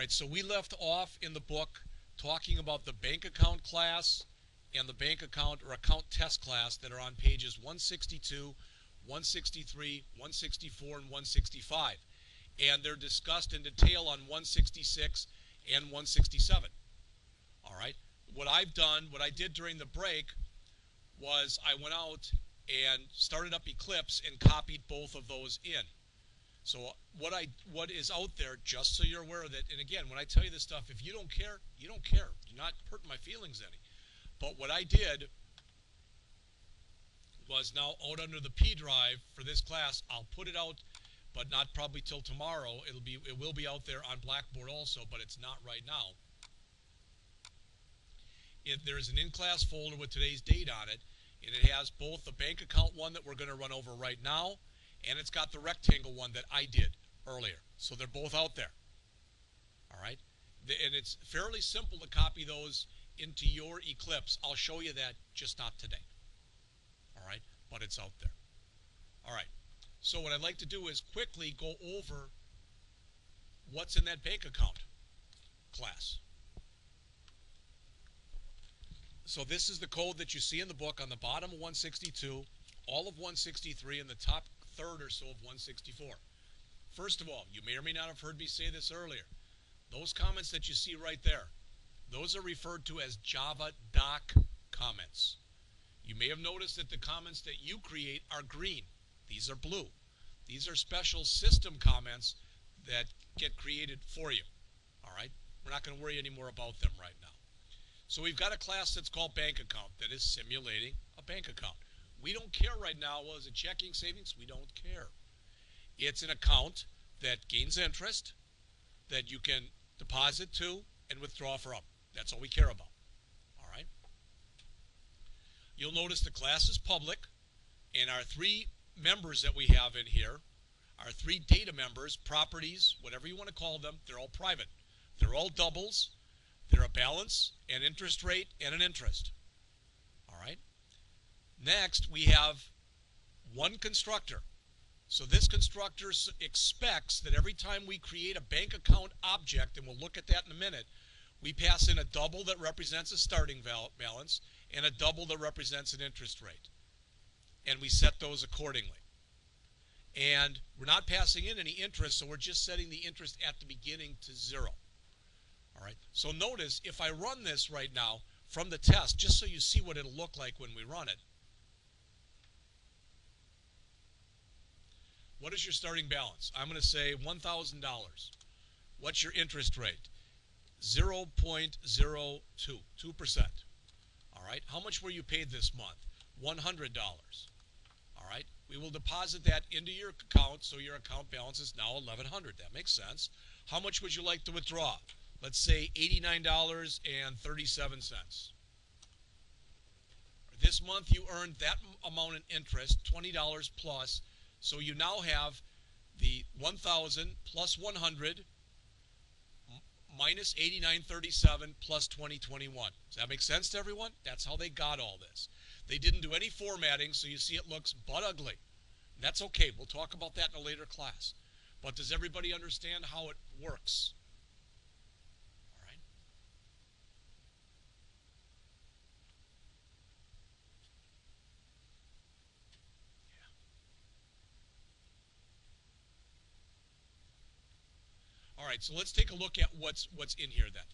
Alright, so we left off in the book talking about the bank account class and the bank account or account test class that are on pages 162, 163, 164, and 165. And they're discussed in detail on 166 and 167. Alright, what I did during the break was I went out and started up Eclipse and copied both of those in. So what is out there, just so you're aware of it, and again, when I tell you this stuff, if you don't care, you don't care. You're not hurting my feelings any. But what I did was now out under the P drive for this class. I'll put it out, but not probably till tomorrow. It will be out there on Blackboard also, but it's not right now. There is an in-class folder with today's date on it, and it has both the bank account one that we're going to run over right now, and it's got the rectangle one that I did earlier. So they're both out there. All right? And it's fairly simple to copy those into your Eclipse. I'll show you that, just not today. All right? But it's out there. All right. So what I'd like to do is quickly go over what's in that bank account class. So this is the code that you see in the book on the bottom of 162, all of 163, and the top third or so of 164. First of all, you may or may not have heard me say this earlier. Those comments that you see right there, those are referred to as Java doc comments. You may have noticed that the comments that you create are green. These are blue. These are special system comments that get created for you. All right? We're not going to worry anymore about them right now. So we've got a class that's called bank account that is simulating a bank account. We don't care right now. Well, is it checking, savings? We don't care. It's an account that gains interest, that you can deposit to and withdraw from. That's all we care about. All right? You'll notice the class is public, and our three members that we have in here, our three data members, properties, whatever you want to call them, they're all private. They're all doubles. They're a balance, an interest rate, and an interest. All right? Next, we have one constructor. So this constructor expects that every time we create a bank account object, and we'll look at that in a minute, we pass in a double that represents a starting balance and a double that represents an interest rate. And we set those accordingly. And we're not passing in any interest, so we're just setting the interest at the beginning to 0. All right. So notice, if I run this right now from the test, just so you see what it'll look like when we run it. What is your starting balance? I'm going to say $1,000. What's your interest rate? 0.02, 2%. All right. How much were you paid this month? $100. All right. We will deposit that into your account, so your account balance is now $1,100. That makes sense. How much would you like to withdraw? Let's say $89.37. This month you earned that amount in interest, $20 plus, so you now have the 1,000 plus 100 minus 89.37 plus 20.21. Does that make sense to everyone? That's how they got all this. They didn't do any formatting, so you see it looks butt ugly. That's okay. We'll talk about that in a later class. But does everybody understand how it works? All right, so let's take a look at what's in here then.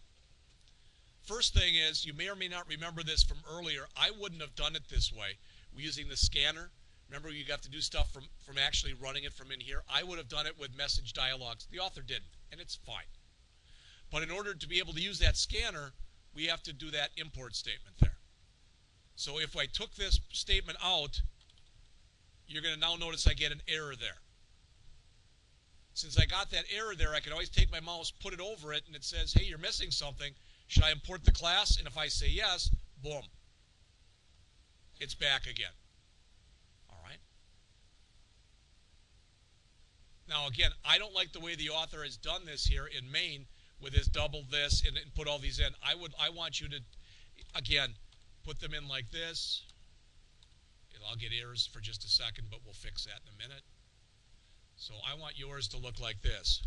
First thing is, you may or may not remember this from earlier. I wouldn't have done it this way. We're using the scanner. Remember, you got to do stuff from actually running it from in here. I would have done it with message dialogues. The author didn't, and it's fine. But in order to be able to use that scanner, we have to do that import statement there. So if I took this statement out, you're going to now notice I get an error there. Since I got that error there, I can always take my mouse, put it over it, and it says, hey, you're missing something. Should I import the class? And if I say yes, boom. It's back again. All right? Now, again, I don't like the way the author has done this here in main with his double this and put all these in. I want you to, again, put them in like this. I'll get errors for just a second, but we'll fix that in a minute. So I want yours to look like this.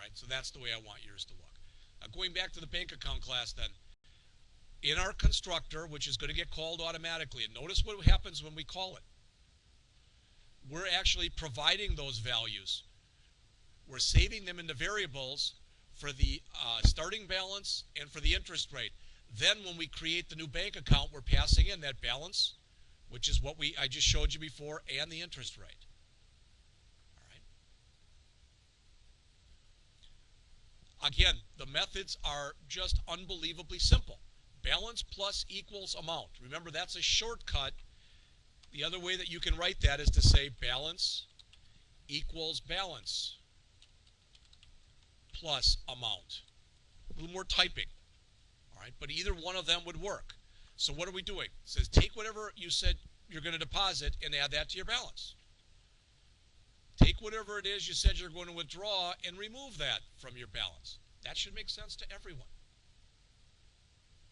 right? So that's the way I want yours to look. Now going back to the bank account class then, in our constructor, which is going to get called automatically, and notice what happens when we call it. We're actually providing those values. We're saving them into variables for the starting balance and for the interest rate. Then when we create the new bank account, we're passing in that balance, which is what I just showed you before, and the interest rate. All right. Again, the methods are just unbelievably simple. Balance plus equals amount. Remember, that's a shortcut. The other way that you can write that is to say balance equals balance plus amount. A little more typing. All right, but either one of them would work. So what are we doing? It says take whatever you said you're going to deposit and add that to your balance. Take whatever it is you said you're going to withdraw and remove that from your balance. That should make sense to everyone.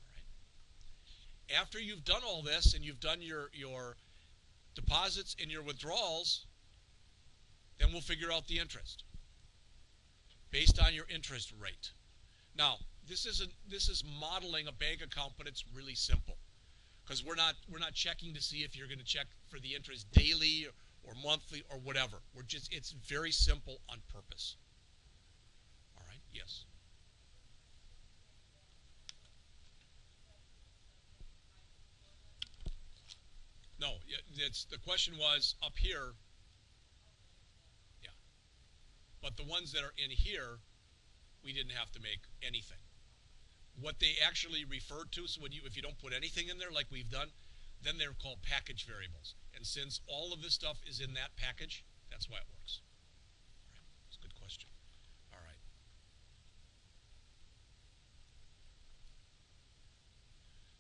All right. After you've done all this and you've done your deposits and your withdrawals, then we'll figure out the interest based on your interest rate. Now, this is modeling a bank account, but it's really simple because we're not checking to see if you're going to check for the interest daily or monthly or whatever. It's very simple on purpose. All right. Yes. No, the question was up here. Yeah. But the ones that are in here, we didn't have to make anything. What they actually referred to, so if you don't put anything in there like we've done, then they're called package variables. And since all of this stuff is in that package, that's why it works. All right. That's a good question. All right.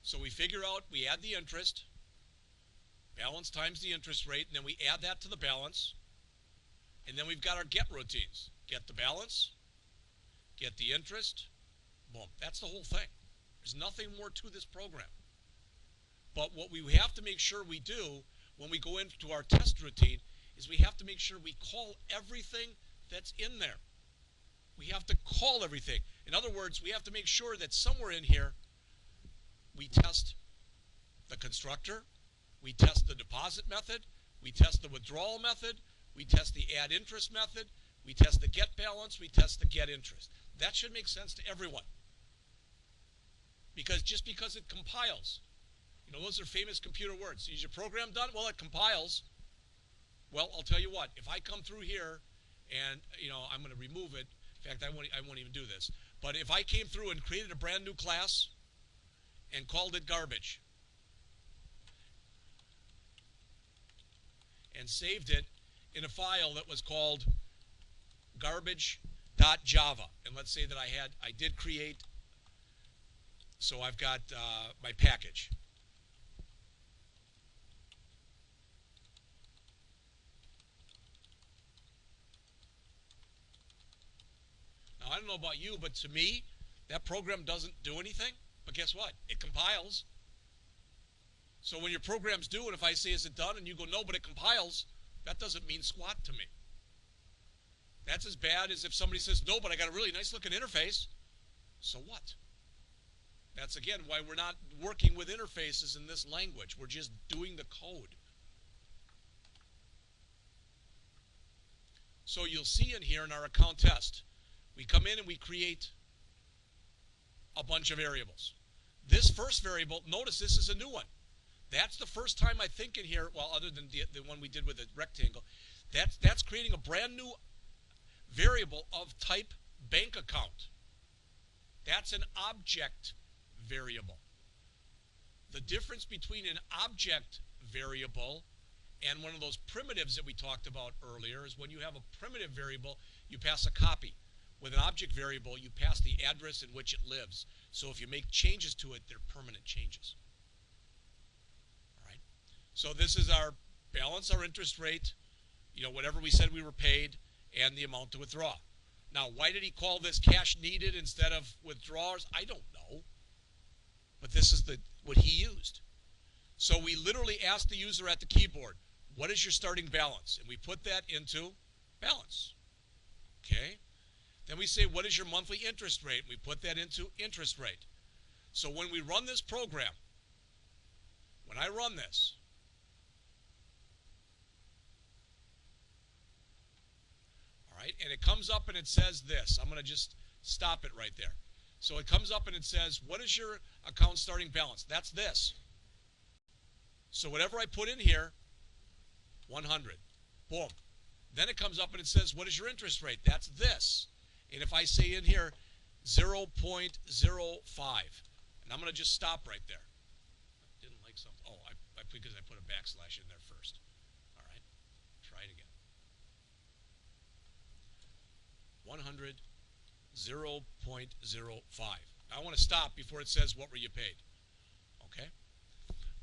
So we figure out, we add the interest, balance times the interest rate, and then we add that to the balance. And then we've got our get routines. Get the balance, get the interest, boom. That's the whole thing. There's nothing more to this program. But what we have to make sure we do when we go into our test routine is we have to make sure we call everything that's in there. We have to call everything. In other words, we have to make sure that somewhere in here we test the constructor, we test the deposit method, we test the withdrawal method, we test the add interest method, we test the get balance, we test the get interest. That should make sense to everyone. Because just because it compiles, those are famous computer words. Is your program done? Well, it compiles. Well, I'll tell you what, if I come through here and, I'm going to remove it. In fact, I won't even do this. But if I came through and created a brand new class and called it garbage and saved it in a file that was called garbage.java, and let's say that I did create, so I've got my package. Now, I don't know about you, but to me, that program doesn't do anything. But guess what? It compiles. So when your program's due, and if I say, is it done? And you go, no, but it compiles, that doesn't mean squat to me. That's as bad as if somebody says, no, but I got a really nice looking interface. So what? That's, again, why we're not working with interfaces in this language. We're just doing the code. So you'll see in here in our account test, we come in and we create a bunch of variables. This first variable, notice this is a new one. That's the first time I think in here, well, other than the one we did with the rectangle, that's creating a brand new variable of type bank account. That's an object variable. The difference between an object variable and one of those primitives that we talked about earlier is when you have a primitive variable, you pass a copy. With an object variable, you pass the address in which it lives. So if you make changes to it, they're permanent changes. All right. So this is our balance, our interest rate, whatever we said we were paid, and the amount to withdraw. Now, why did he call this cash needed instead of withdrawals? I don't know. But this is what he used. So we literally asked the user at the keyboard, what is your starting balance? And we put that into balance. Okay? Then we say, what is your monthly interest rate? We put that into interest rate. So when we run this program, when I run this, all right, and it comes up and it says this. I'm going to just stop it right there. So it comes up and it says, what is your account starting balance? That's this. So whatever I put in here, 100. Boom. Then it comes up and it says, what is your interest rate? That's this. And if I say in here, 0.05, and I'm going to just stop right there. I didn't like something. Oh, because I put a backslash in there first. All right. Try it again. 100, 0.05. I want to stop before it says, what were you paid? Okay?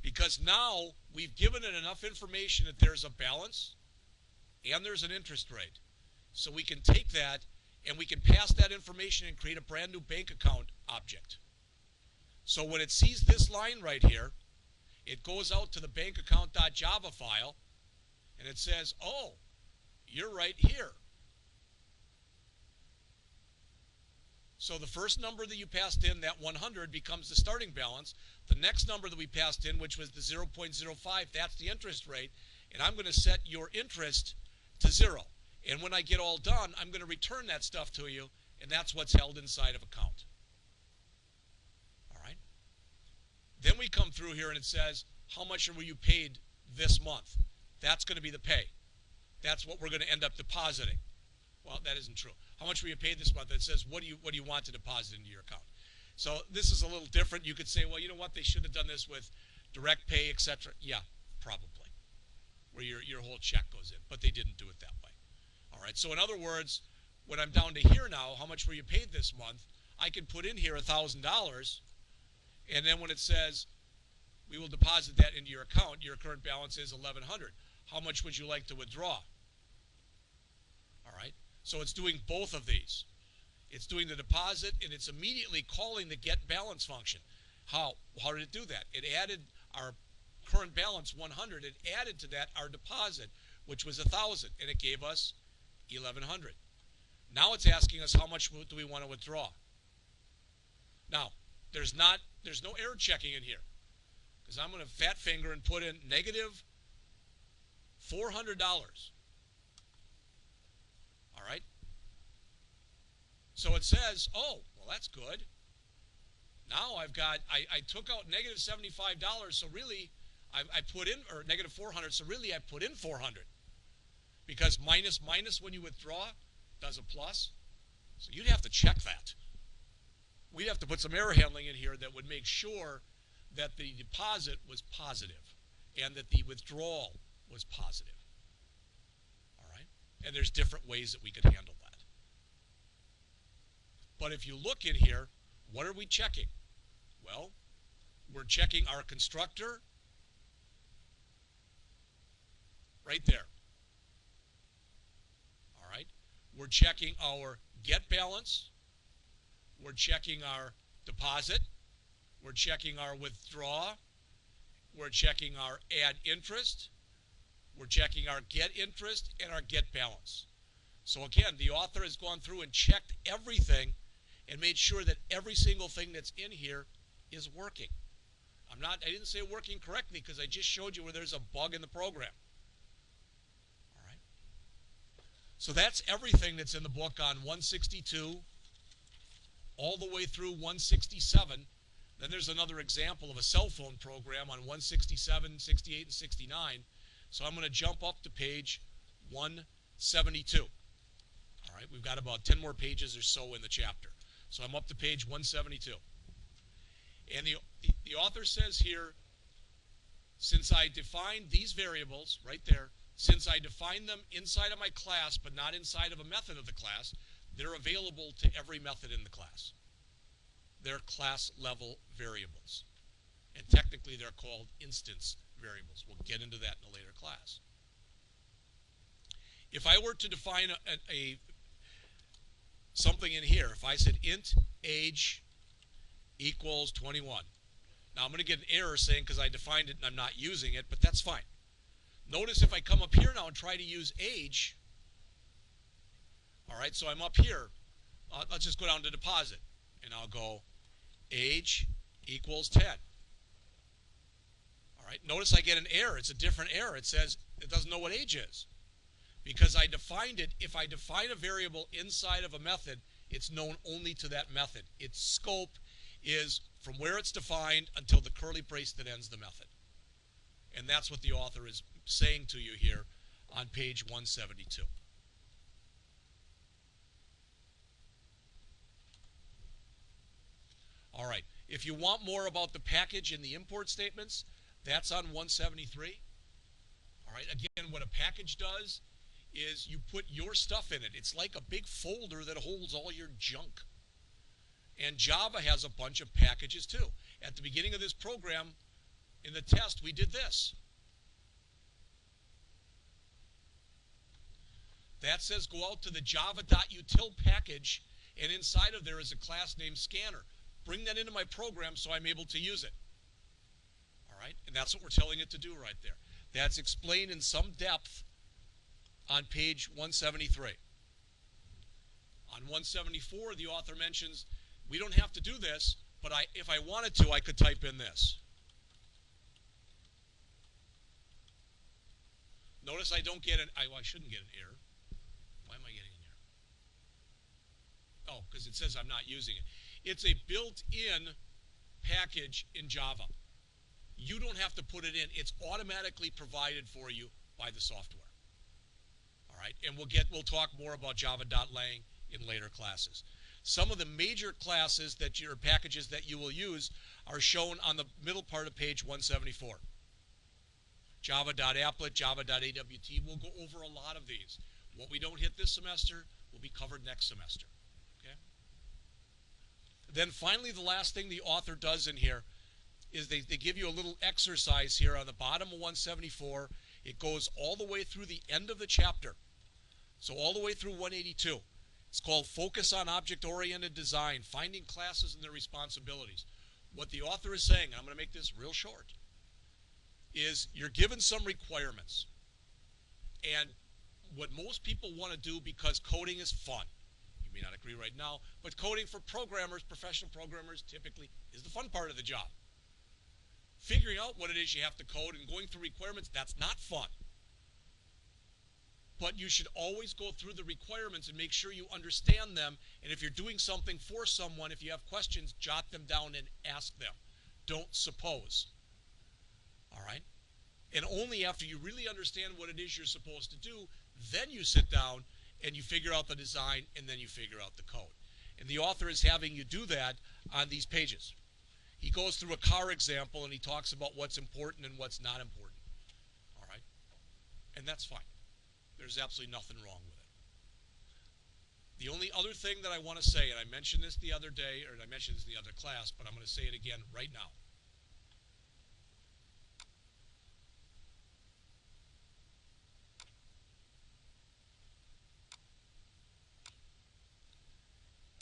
Because now we've given it enough information that there's a balance and there's an interest rate. So we can take that and we can pass that information and create a brand new bank account object. So when it sees this line right here, it goes out to the bank account.java file and it says, oh, you're right here. So the first number that you passed in, that 100, becomes the starting balance. The next number that we passed in, which was the 0.05, that's the interest rate. And I'm going to set your interest to 0. And when I get all done, I'm going to return that stuff to you, and that's what's held inside of account. All right? Then we come through here and it says, how much were you paid this month? That's going to be the pay. That's what we're going to end up depositing. Well, that isn't true. How much were you paid this month? It says, what do you want to deposit into your account? So this is a little different. You could say, well, you know what? They should have done this with direct pay, etc. Yeah, probably, where your whole check goes in. But they didn't do it that way. All right. So in other words, when I'm down to here now, how much were you paid this month? I can put in here $1,000, and then when it says we will deposit that into your account, your current balance is $1,100. How much would you like to withdraw? All right. So it's doing both of these. It's doing the deposit, and it's immediately calling the get balance function. How did it do that? It added our current balance 100. It added to that our deposit, which was 1,000, and it gave us 1,100. Now it's asking us how much do we want to withdraw. Now there's no error checking in here, because I'm going to fat finger and put in negative $400. All right. So it says, oh, well, that's good. Now I've got, I took out negative $75, so really I put in, or negative 400, so really I put in 400. Because minus when you withdraw does a plus. So you'd have to check that. We'd have to put some error handling in here that would make sure that the deposit was positive and that the withdrawal was positive. All right? And there's different ways that we could handle that. But if you look in here, what are we checking? Well, we're checking our constructor right there. All right? We're checking our get balance. We're checking our deposit. We're checking our withdraw. We're checking our add interest. We're checking our get interest and our get balance. So again, the author has gone through and checked everything and made sure that every single thing that's in here is working. I didn't say working correctly because I just showed you where there's a bug in the program. All right. So that's everything that's in the book on 162 all the way through 167. Then there's another example of a cell phone program on 167, 68, and 69. So I'm going to jump up to page 172. All right, we've got about 10 more pages or so in the chapter. So I'm up to page 172. And the author says here, since I defined these variables right there, since I defined them inside of my class but not inside of a method of the class, they're available to every method in the class. They're class level variables. And technically they're called instance variables. We'll get into that in a later class. If I were to define something in here, if I said int age equals 21. Now I'm going to get an error saying because I defined it and I'm not using it, but that's fine. Notice if I come up here now and try to use age, all right, so I'm up here. let's just go down to deposit, and I'll go age equals 10. All right, notice I get an error. It's a different error. It says it doesn't know what age is. Because I defined it, if I define a variable inside of a method, it's known only to that method. Its scope is from where it's defined until the curly brace that ends the method. And that's what the author is saying to you here on page 172. All right, if you want more about the package and the import statements, that's on 173. All right, again, what a package does is you put your stuff in it. It's like a big folder that holds all your junk. And Java has a bunch of packages too. At the beginning of this program, in the test, we did this. That says go out to the java.util package, and inside of there is a class named scanner. Bring that into my program so I'm able to use it. All right, and that's what we're telling it to do right there. That's explained in some depth on page 173. On 174, the author mentions we don't have to do this, but if I wanted to, I could type in this. Notice I don't get an, I shouldn't get an error. Why am I getting an error? Oh, because it says I'm not using it. It's a built-in package in Java. You don't have to put it in. It's automatically provided for you by the software. All right, and we'll talk more about java.lang in later classes. Some of the major classes that your packages that you will use are shown on the middle part of page 174. Java.applet, java.awt. We'll go over a lot of these. What we don't hit this semester will be covered next semester. Okay? Then finally, the last thing the author does in here is they give you a little exercise here on the bottom of 174. It goes all the way through the end of the chapter. So all the way through 182. It's called Focus on Object-Oriented Design, Finding Classes and Their Responsibilities. What the author is saying, and I'm going to make this real short, is you're given some requirements. And what most people want to do, because coding is fun, you may not agree right now, but coding for programmers, professional programmers, typically is the fun part of the job. Figuring out what it is you have to code and going through requirements, that's not fun. But you should always go through the requirements and make sure you understand them. And if you're doing something for someone, if you have questions, jot them down and ask them. Don't suppose. All right? And only after you really understand what it is you're supposed to do, then you sit down and you figure out the design, and then you figure out the code. And the author is having you do that on these pages. He goes through a car example, and he talks about what's important and what's not important. All right? And that's fine. There's absolutely nothing wrong with it. The only other thing that I want to say, and I mentioned this the other day, or I mentioned this in the other class, but I'm going to say it again right now.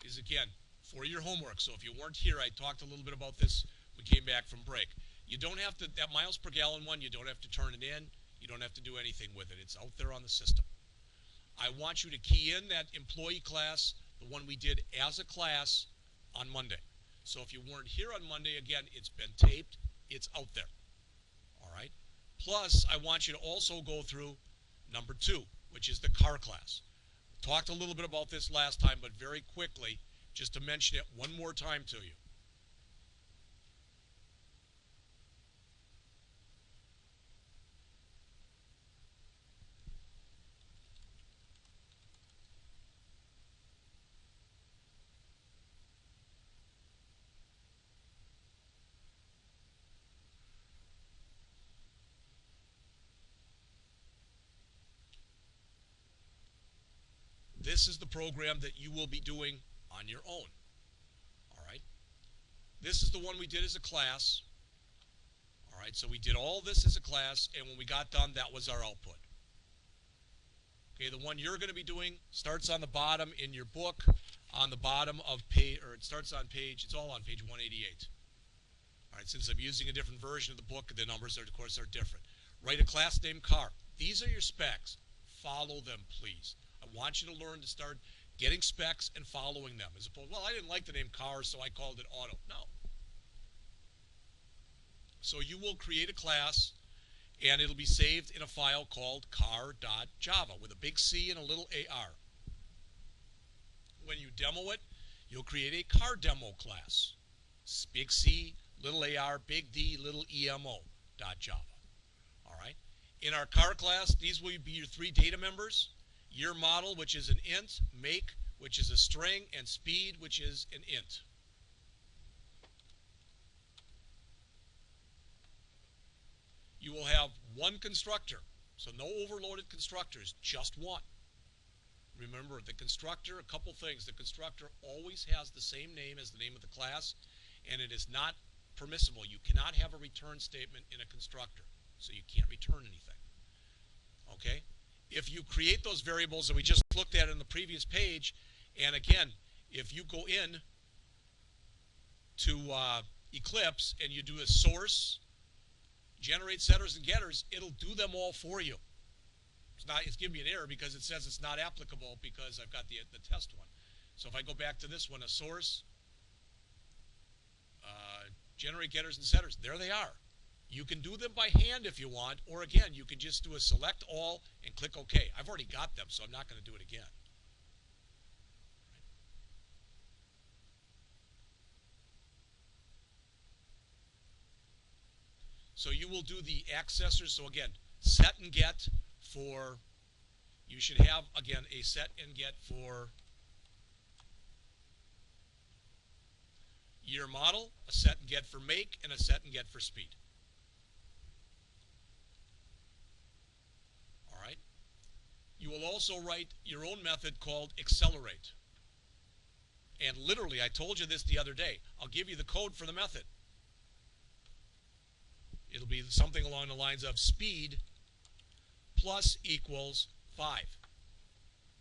Is again, for your homework. So if you weren't here, I talked a little bit about this. We came back from break. You don't have to, that miles per gallon one, you don't have to turn it in. You don't have to do anything with it. It's out there on the system. I want you to key in that employee class, the one we did as a class on Monday. So if you weren't here on Monday, again, it's been taped. It's out there. All right? Plus, I want you to also go through number 2, which is the car class. Talked a little bit about this last time, but very quickly, just to mention it one more time to you. This is the program that you will be doing on your own. All right? This is the one we did as a class. All right, so we did all this as a class, and when we got done, that was our output. Okay, the one you're going to be doing starts on the bottom in your book, on the bottom of page, or it starts on page, it's all on page 188. All right, since I'm using a different version of the book, the numbers, are, of course, are different. Write a class named car. These are your specs. Follow them, please. I want you to learn to start getting specs and following them, as opposed, well, I didn't like the name car, so I called it auto. No. So you will create a class, and it'll be saved in a file called car.java with a big C and a little AR. When you demo it, you'll create a car demo class. Big C, little AR, big D, little EMO.java. All right. In our car class, these will be your three data members: year model, which is an int; make, which is a string; and speed, which is an int. You will have one constructor, so no overloaded constructors, just one. Remember, the constructor, a couple things. The constructor always has the same name as the name of the class, and it is not permissible. You cannot have a return statement in a constructor, so you can't return anything. Okay? If you create those variables that we just looked at in the previous page, and again, if you go in to Eclipse and you do a source, generate setters and getters, it'll do them all for you. It's giving me an error because it says it's not applicable because I've got the test one. So if I go back to this one, a source, generate getters and setters, there they are. You can do them by hand if you want, or again, you can just do a select all and click OK. I've already got them, so I'm not going to do it again. So you will do the accessors. So again, set and get for, you should have, again, a set and get for year model, a set and get for make, and a set and get for speed. All right. You will also write your own method called accelerate. And literally, I told you this the other day. I'll give you the code for the method. It'll be something along the lines of speed plus equals 5.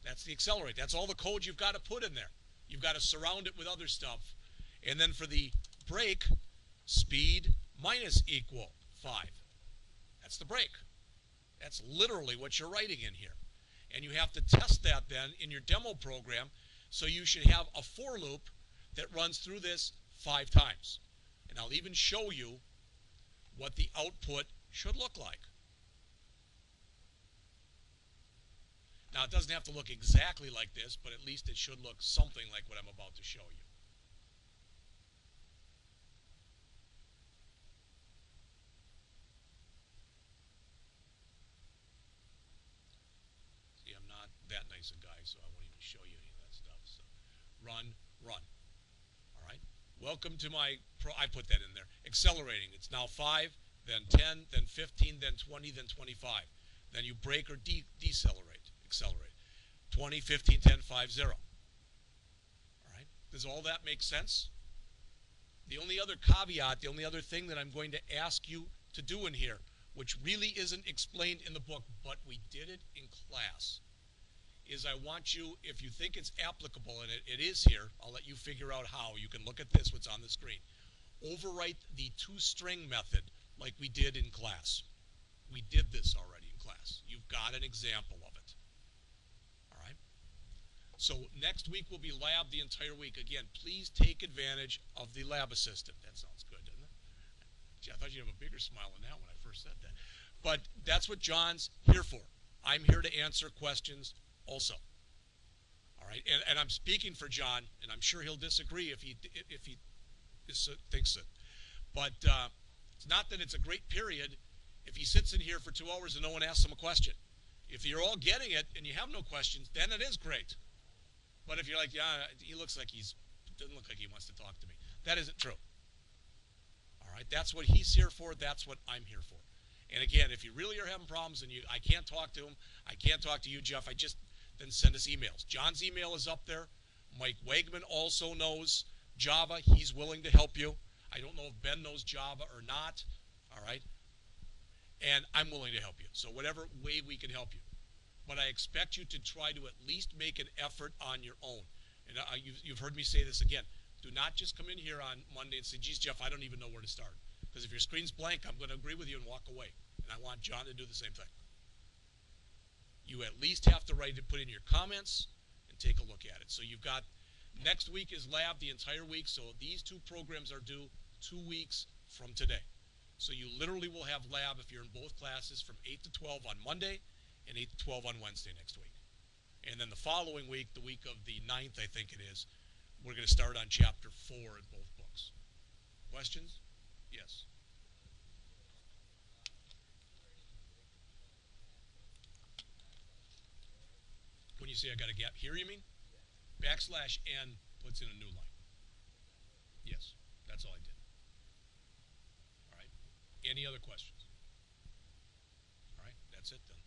That's the accelerate. That's all the code you've got to put in there. You've got to surround it with other stuff. And then for the break, speed minus equal 5. That's the break. That's literally what you're writing in here. And you have to test that then in your demo program. So you should have a for loop that runs through this 5 times. And I'll even show you what the output should look like. Now, it doesn't have to look exactly like this, but at least it should look something like what I'm about to show you. See, I'm not that nice a guy, so I won't even show you any of that stuff. So, run, run. All right. Welcome to my, I put that in there, accelerating. It's now 5, then 10, then 15, then 20, then 25. Then you break or decelerate, accelerate. 20, 15, 10, 5, 0. All right. Does all that make sense? The only other caveat, the only other thing that I'm going to ask you to do in here, which really isn't explained in the book, but we did it in class, is I want you, if you think it's applicable, and it is here, I'll let you figure out how. You can look at this, what's on the screen. Overwrite the toString method like we did in class. We did this already in class. You've got an example of it. All right? So next week will be lab the entire week. Again, please take advantage of the lab assistant. That sounds good, doesn't it? Gee, I thought you'd have a bigger smile than that when I first said that. But that's what John's here for. I'm here to answer questions also. All right? And I'm speaking for John, and I'm sure he'll disagree if he thinks it. But it's not that it's a great period if he sits in here for 2 hours and no one asks him a question. If you're all getting it and you have no questions, then it is great. But if you're like, yeah, he looks like doesn't look like he wants to talk to me, that isn't true. All right, that's what he's here for. That's what I'm here for. And again, if you really are having problems and I can't talk to him, I can't talk to you, Jeff, then send us emails. John's email is up there. Mike Wegman also knows Java. He's willing to help you. I don't know if Ben knows Java or not. All right. And I'm willing to help you. So whatever way we can help you. But I expect you to try to at least make an effort on your own. And you've heard me say this again. Do not just come in here on Monday and say, geez, Jeff, I don't even know where to start. Because if your screen's blank, I'm going to agree with you and walk away. And I want John to do the same thing. You at least have to put in your comments and take a look at it. So you've got, next week is lab the entire week, so these two programs are due 2 weeks from today. So you literally will have lab if you're in both classes from 8 to 12 on Monday and 8 to 12 on Wednesday next week. And then the following week, the week of the 9th, I think it is, we're going to start on Chapter 4 in both books. Questions? Yes. When you say I got a gap here, you mean? Backslash n puts in a new line. Yes, that's all I did. All right. Any other questions? All right, that's it then.